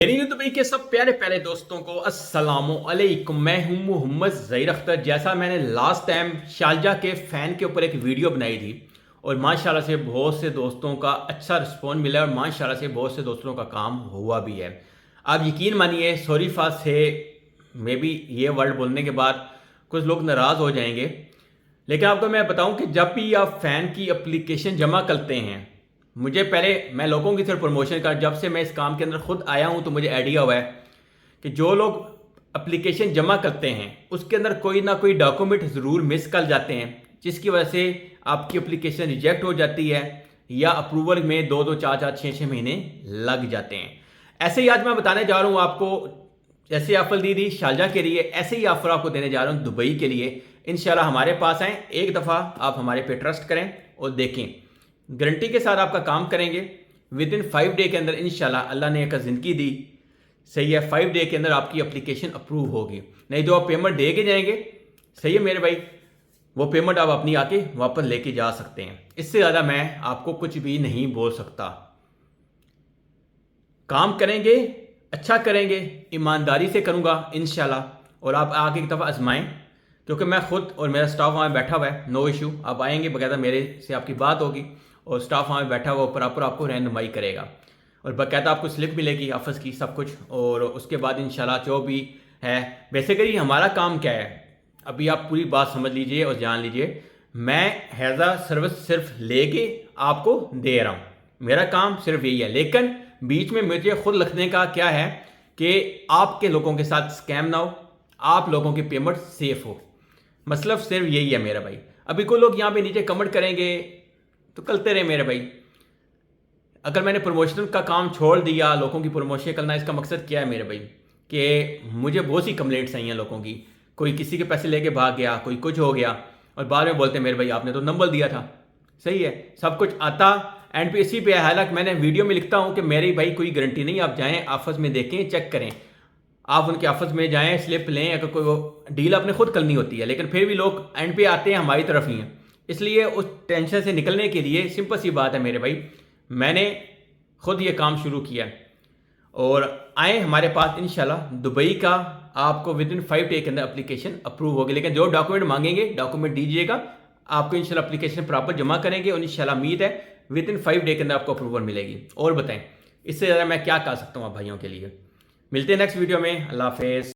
मेरी दुबई के सब प्यारे प्यारे दोस्तों को अस्सलामु अलैकुम। मैं हूं मोहम्मद ज़हीर अख्तर। जैसा मैंने लास्ट टाइम शारजा के फ़ैन के ऊपर एक वीडियो बनाई थी और माशाल्लाह से बहुत से दोस्तों का अच्छा रिस्पॉन्स मिला और माशाल्लाह से बहुत से दोस्तों का काम हुआ भी है। आप यकीन मानिए, सॉरी फॉर से मे बी ये वर्ड बोलने के बाद कुछ लोग नाराज़ हो जाएंगे, लेकिन आपको मैं बताऊं कि जब भी आप फ़ैन की एप्लीकेशन जमा करते हैं, मुझे पहले मैं लोगों की तरफ प्रमोशन कर, जब से मैं इस काम के अंदर खुद आया हूं तो मुझे आइडिया हुआ है कि जो लोग एप्लीकेशन जमा करते हैं उसके अंदर कोई ना कोई डॉक्यूमेंट ज़रूर मिस कर जाते हैं, जिसकी वजह से आपकी एप्लीकेशन रिजेक्ट हो जाती है या अप्रूवल में 2-2, 4-4, 6-6 महीने लग जाते हैं। ऐसे ही आज मैं बताने जा रहा हूँ आपको, जैसे ऑफर दी थी शारजा के लिए, ऐसे ही ऑफर आपको देने जा रहा हूँ दुबई के लिए। इंशाल्लाह हमारे पास आएँ, एक दफ़ा आप हमारे पे ट्रस्ट करें और देखें, गारंटी के साथ आपका काम करेंगे। विद इन 5 डे के अंदर इंशाल्लाह, अल्लाह ने एक ज़िंदगी दी, सही है, 5 डे के अंदर आपकी एप्लीकेशन अप्रूव होगी। नहीं तो आप पेमेंट दे के जाएंगे, सही है मेरे भाई, वो पेमेंट आप अपनी आके वापस लेके जा सकते हैं। इससे ज़्यादा मैं आपको कुछ भी नहीं बोल सकता। काम करेंगे, अच्छा करेंगे, ईमानदारी से करूँगा इंशाल्लाह, और आप आके एक दफ़ा आजमाएँ, क्योंकि मैं खुद और मेरा स्टाफ वहाँ बैठा हुआ है, नो इशू। आप आएंगे, बाकायदा मेरे से आपकी बात होगी और स्टाफ वहाँ बैठा हुआ प्रॉपर आपको रहनुमाई करेगा और बाकायदा आपको स्लिप मिलेगी ऑफिस की, सब कुछ। और उसके बाद इंशाल्लाह जो भी है, बेसिकली हमारा काम क्या है, अभी आप पूरी बात समझ लीजिए और जान लीजिए। मैं हैज़ अ सर्विस सिर्फ लेके आपको दे रहा हूँ, मेरा काम सिर्फ यही है। लेकिन बीच में मुझे खुद लिखने का क्या है कि आपके लोगों के साथ स्कैम ना हो, आप लोगों की पेमेंट सेफ हो, मतलब सिर्फ यही है मेरा भाई। अभी कोई लोग यहाँ पे नीचे कमेंट करेंगे तो करते रहे मेरे भाई। अगर मैंने प्रमोशन का काम छोड़ दिया, लोगों की प्रमोशन करना, इसका मकसद क्या है मेरे भाई कि मुझे बहुत सी कंप्लेंट्स आई हैं लोगों की, कोई किसी के पैसे लेके भाग गया, कोई कुछ हो गया, और बाद में बोलते हैं मेरे भाई आपने तो नंबर दिया था। सही है, सब कुछ आता एंड पे इसी पे है। हालांकि मैंने वीडियो में लिखता हूँ कि मेरी भाई कोई गारंटी नहीं, आप जाएँ ऑफिस में देखें, चेक करें, आप उनके ऑफिस में जाएं, स्लिप लें, अगर कोई डील आपने खुद करनी होती है। लेकिन फिर भी लोग एंड पे आते हैं हमारी तरफ ही हैं। इसलिए उस टेंशन से निकलने के लिए सिंपल सी बात है मेरे भाई, मैंने खुद ये काम शुरू किया और आए हमारे पास इंशाल्लाह। दुबई का आपको विद इन 5 डे के अंदर एप्लीकेशन अप्रूव होगी, लेकिन जो डॉक्यूमेंट मांगेंगे डॉक्यूमेंट दीजिएगा, आपको इंशाल्लाह एप्लीकेशन प्रॉपर जमा करेंगे और इंशाल्लाह उम्मीद है विद इन 5 डे के अंदर आपको अप्रूवल मिलेगी। और बताएं, इससे ज़्यादा मैं क्या कर सकता हूँ आप भाइयों के लिए। मिलते हैं नेक्स्ट वीडियो में। अल्लाह हाफिज़।